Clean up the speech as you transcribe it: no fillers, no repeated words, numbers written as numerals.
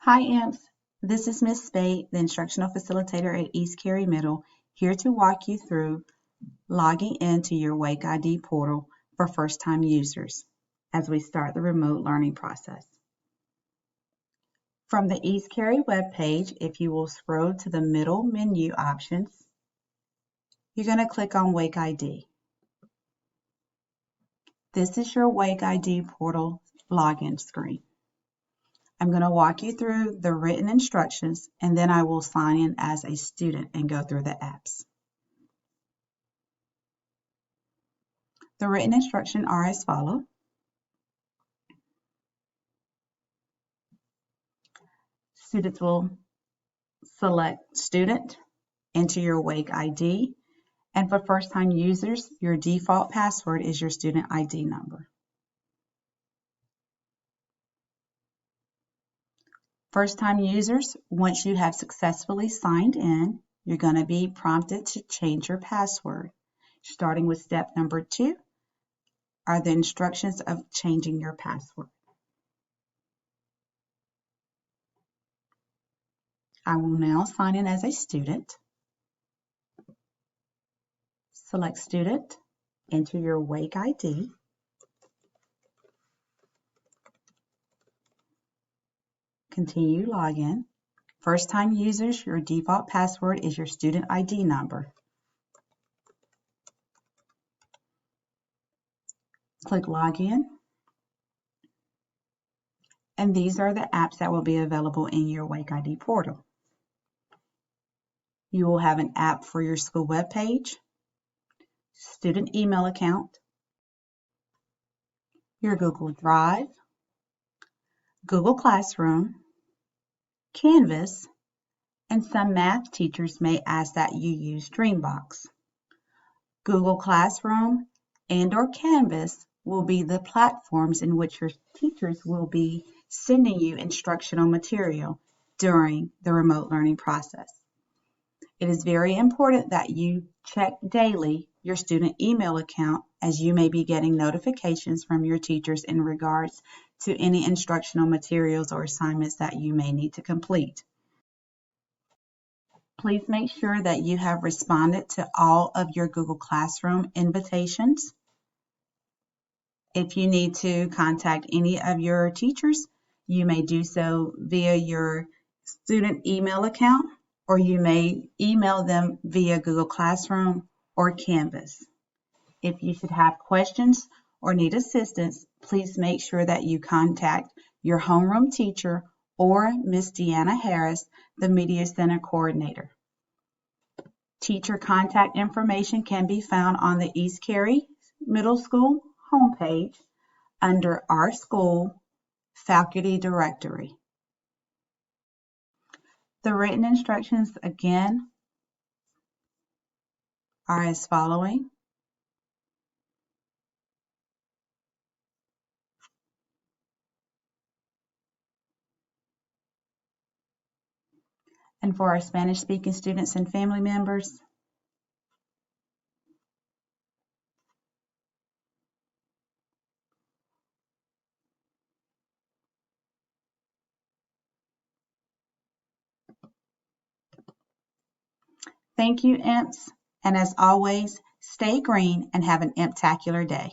Hi, AMPS. This is Ms. Spade, the instructional facilitator at East Cary Middle, here to walk you through logging into your Wake ID portal for first-time users as we start the remote learning process. From the East Cary webpage, if you will scroll to the middle menu options, you're going to click on Wake ID. This is your Wake ID portal login screen. I'm going to walk you through the written instructions, and then I will sign in as a student and go through the apps. The written instructions are as follows. Students will select student, enter your Wake ID, and for first-time users, your default password is your student ID number. First-time users, once you have successfully signed in, you're going to be prompted to change your password. Starting with step number 2 are the instructions of changing your password. I will now sign in as a student. Select student, enter your Wake ID. Continue login. First-time users, your default password is your student ID number. Click Login. And these are the apps that will be available in your Wake ID portal. You will have an app for your school web page, student email account, your Google Drive, Google Classroom, Canvas, and some math teachers may ask that you use Dreambox. Google Classroom and/or Canvas will be the platforms in which your teachers will be sending you instructional material during the remote learning process. It is very important that you check daily your student email account, as you may be getting notifications from your teachers in regards to any instructional materials or assignments that you may need to complete. Please make sure that you have responded to all of your Google Classroom invitations. If you need to contact any of your teachers, you may do so via your student email account, or you may email them via Google Classroom or Canvas. If you should have questions or need assistance, please make sure that you contact your homeroom teacher or Ms. Deanna Harris, the Media Center Coordinator. Teacher contact information can be found on the East Cary Middle School homepage under Our School Faculty Directory. The written instructions again are as following. And for our Spanish-speaking students and family members, thank you, IMPs, and as always, stay green and have an imptacular day.